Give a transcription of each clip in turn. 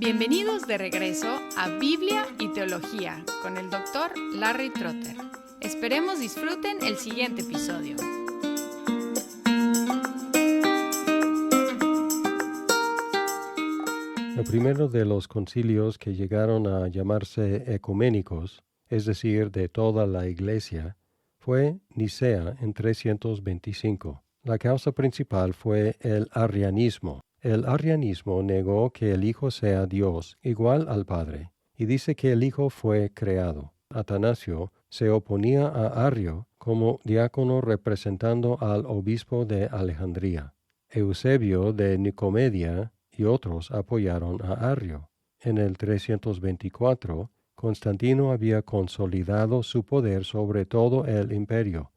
Bienvenidos de regreso a Biblia y Teología con el Dr. Larry Trotter. Esperemos disfruten el siguiente episodio. El primero de los concilios que llegaron a llamarse ecuménicos, es decir, de toda la Iglesia, fue Nicea en 325. La causa principal fue el arrianismo. El arrianismo negó que el Hijo sea Dios, igual al Padre, y dice que el Hijo fue creado. Atanasio se oponía a Arrio como diácono representando al obispo de Alejandría. Eusebio de Nicomedia y otros apoyaron a Arrio. En el 324, Constantino había consolidado su poder sobre todo el imperio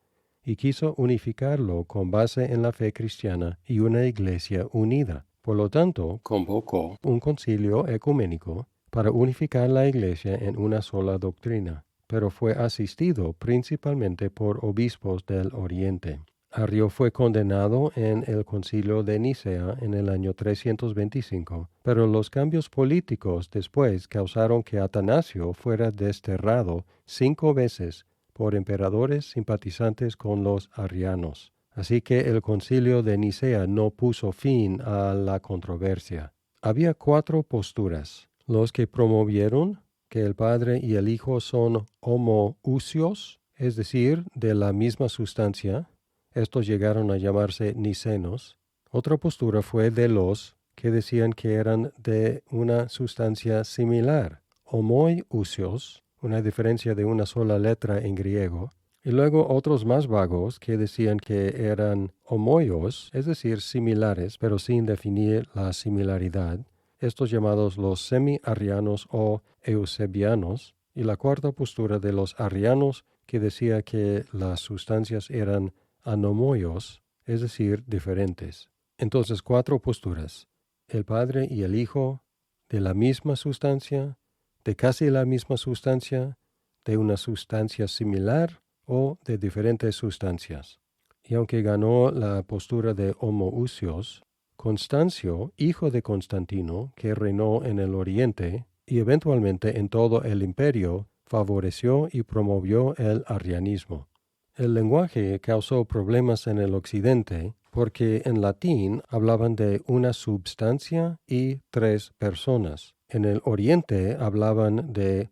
y quiso unificarlo con base en la fe cristiana y una iglesia unida. Por lo tanto, convocó un concilio ecuménico para unificar la iglesia en una sola doctrina, pero fue asistido principalmente por obispos del Oriente. Arrio fue condenado en el concilio de Nicea en el año 325, pero los cambios políticos después causaron que Atanasio fuera desterrado 5 veces por emperadores simpatizantes con los arrianos. Así que el concilio de Nicea no puso fin a la controversia. Había 4 posturas: los que promovieron que el Padre y el Hijo son homoousios, es decir, de la misma sustancia. Estos llegaron a llamarse nicenos. Otra postura fue de los que decían que eran de una sustancia similar, homoiousios, una diferencia de una sola letra en griego. Y luego otros más vagos que decían que eran homoios, es decir, similares, pero sin definir la similaridad. Estos llamados los semi-arrianos o eusebianos. Y la cuarta postura de los arrianos que decía que las sustancias eran anomoios, es decir, diferentes. Entonces, 4 posturas: el Padre y el Hijo, de la misma sustancia, de casi la misma sustancia, de una sustancia similar o de diferentes sustancias. Y aunque ganó la postura de homoousios, Constancio, hijo de Constantino, que reinó en el Oriente y eventualmente en todo el imperio, favoreció y promovió el arrianismo. El lenguaje causó problemas en el occidente porque en latín hablaban de una substancia y 3 personas. En el oriente hablaban de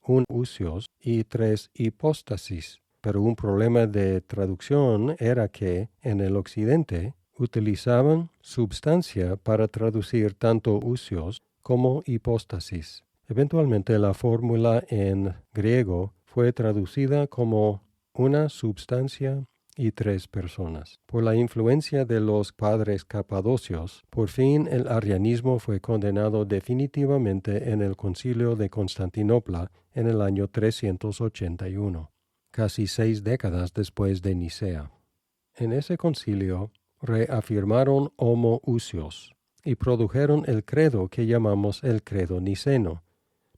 un ousios y 3 hipóstasis. Pero un problema de traducción era que en el occidente utilizaban substancia para traducir tanto ousios como hipóstasis. Eventualmente la fórmula en griego fue traducida como una substancia y 3 personas. Por la influencia de los padres capadocios, por fin el arrianismo fue condenado definitivamente en el Concilio de Constantinopla en el año 381, casi 6 décadas después de Nicea. En ese concilio reafirmaron homoousios y produjeron el credo que llamamos el credo niceno,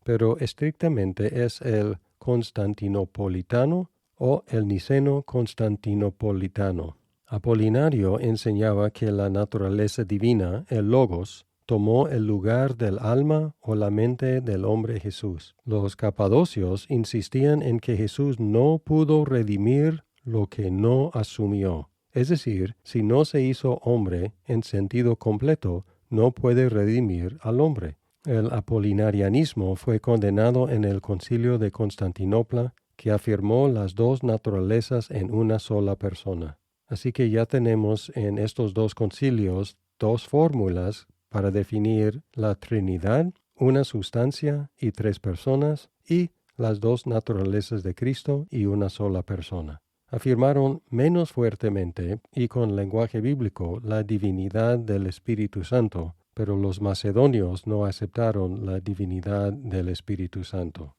pero estrictamente es el constantinopolitano o el niceno-constantinopolitano. Apolinario enseñaba que la naturaleza divina, el Logos, tomó el lugar del alma o la mente del hombre Jesús. Los capadocios insistían en que Jesús no pudo redimir lo que no asumió. Es decir, si no se hizo hombre en sentido completo, no puede redimir al hombre. El apolinarianismo fue condenado en el Concilio de Constantinopla, que afirmó las 2 naturalezas en una sola persona. Así que ya tenemos en estos 2 concilios 2 fórmulas para definir la Trinidad, una sustancia y 3 personas, y las 2 naturalezas de Cristo y una sola persona. Afirmaron menos fuertemente y con lenguaje bíblico la divinidad del Espíritu Santo, pero los macedonios no aceptaron la divinidad del Espíritu Santo.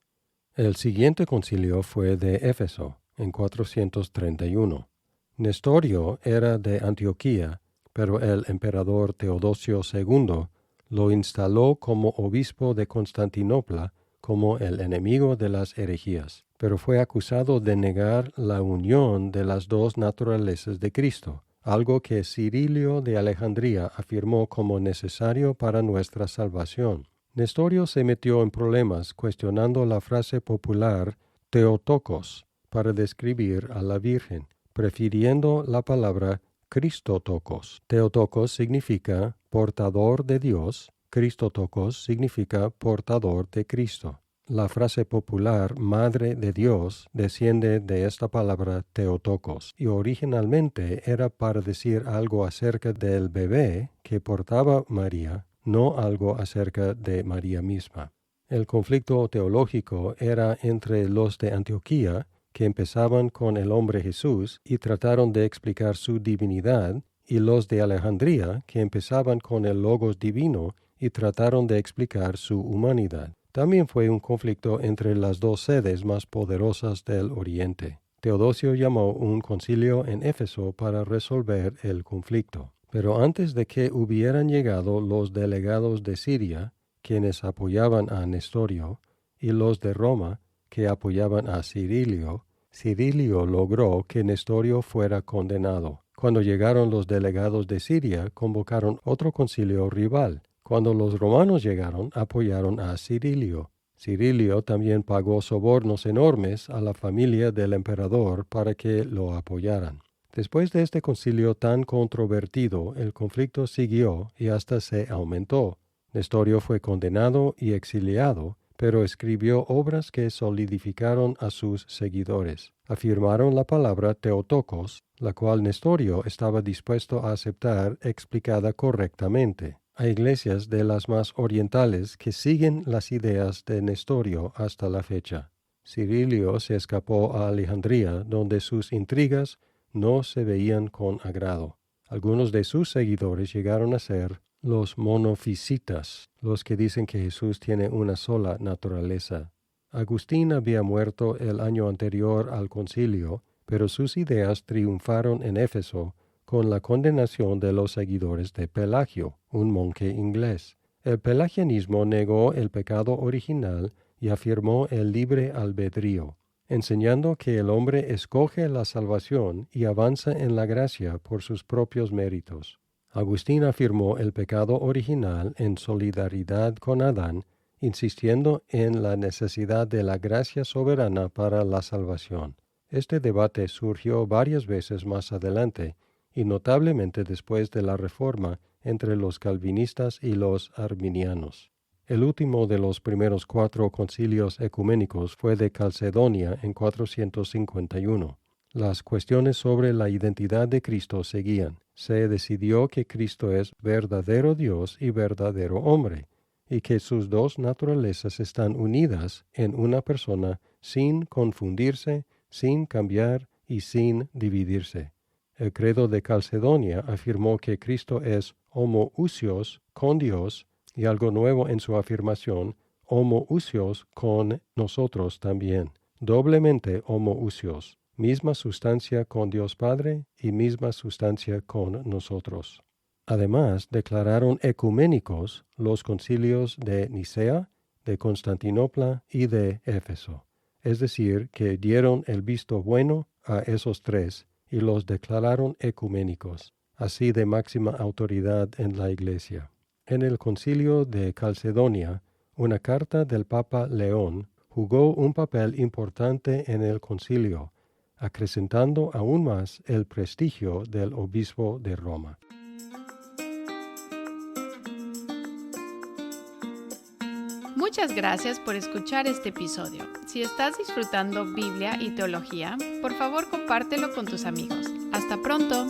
El siguiente concilio fue de Éfeso, en 431. Nestorio era de Antioquía, pero el emperador Teodosio II lo instaló como obispo de Constantinopla como el enemigo de las herejías, pero fue acusado de negar la unión de las 2 naturalezas de Cristo, algo que Cirilio de Alejandría afirmó como necesario para nuestra salvación. Nestorio se metió en problemas cuestionando la frase popular Theotokos para describir a la Virgen, prefiriendo la palabra Christotokos. Theotokos significa portador de Dios, Christotokos significa portador de Cristo. La frase popular Madre de Dios desciende de esta palabra Theotokos y originalmente era para decir algo acerca del bebé que portaba María, no algo acerca de María misma. El conflicto teológico era entre los de Antioquía, que empezaban con el hombre Jesús y trataron de explicar su divinidad, y los de Alejandría, que empezaban con el Logos divino y trataron de explicar su humanidad. También fue un conflicto entre las dos sedes más poderosas del Oriente. Teodosio llamó un concilio en Éfeso para resolver el conflicto. Pero antes de que hubieran llegado los delegados de Siria, quienes apoyaban a Nestorio, y los de Roma, que apoyaban a Cirilio, Cirilio logró que Nestorio fuera condenado. Cuando llegaron los delegados de Siria, convocaron otro concilio rival. Cuando los romanos llegaron, apoyaron a Cirilio. Cirilio también pagó sobornos enormes a la familia del emperador para que lo apoyaran. Después de este concilio tan controvertido, el conflicto siguió y hasta se aumentó. Nestorio fue condenado y exiliado, pero escribió obras que solidificaron a sus seguidores. Afirmaron la palabra Theotokos, la cual Nestorio estaba dispuesto a aceptar explicada correctamente. Hay iglesias de las más orientales que siguen las ideas de Nestorio hasta la fecha. Cirilio se escapó a Alejandría, donde sus intrigas no se veían con agrado. Algunos de sus seguidores llegaron a ser los monofisitas, los que dicen que Jesús tiene una sola naturaleza. Agustín había muerto el año anterior al concilio, pero sus ideas triunfaron en Éfeso con la condenación de los seguidores de Pelagio, un monje inglés. El pelagianismo negó el pecado original y afirmó el libre albedrío, enseñando que el hombre escoge la salvación y avanza en la gracia por sus propios méritos. Agustín afirmó el pecado original en solidaridad con Adán, insistiendo en la necesidad de la gracia soberana para la salvación. Este debate surgió varias veces más adelante, y notablemente después de la Reforma entre los calvinistas y los arminianos. El último de los primeros 4 concilios ecuménicos fue de Calcedonia en 451. Las cuestiones sobre la identidad de Cristo seguían. Se decidió que Cristo es verdadero Dios y verdadero hombre, y que sus dos naturalezas están unidas en una persona sin confundirse, sin cambiar y sin dividirse. El credo de Calcedonia afirmó que Cristo es homoousios con Dios, y algo nuevo en su afirmación, homoousios con nosotros también, doblemente homoousios, misma sustancia con Dios Padre y misma sustancia con nosotros. Además, declararon ecuménicos los concilios de Nicea, de Constantinopla y de Éfeso, es decir, que dieron el visto bueno a esos 3 y los declararon ecuménicos, así de máxima autoridad en la Iglesia. En el concilio de Calcedonia, una carta del Papa León jugó un papel importante en el concilio, acrecentando aún más el prestigio del obispo de Roma. Muchas gracias por escuchar este episodio. Si estás disfrutando Biblia y teología, por favor compártelo con tus amigos. ¡Hasta pronto!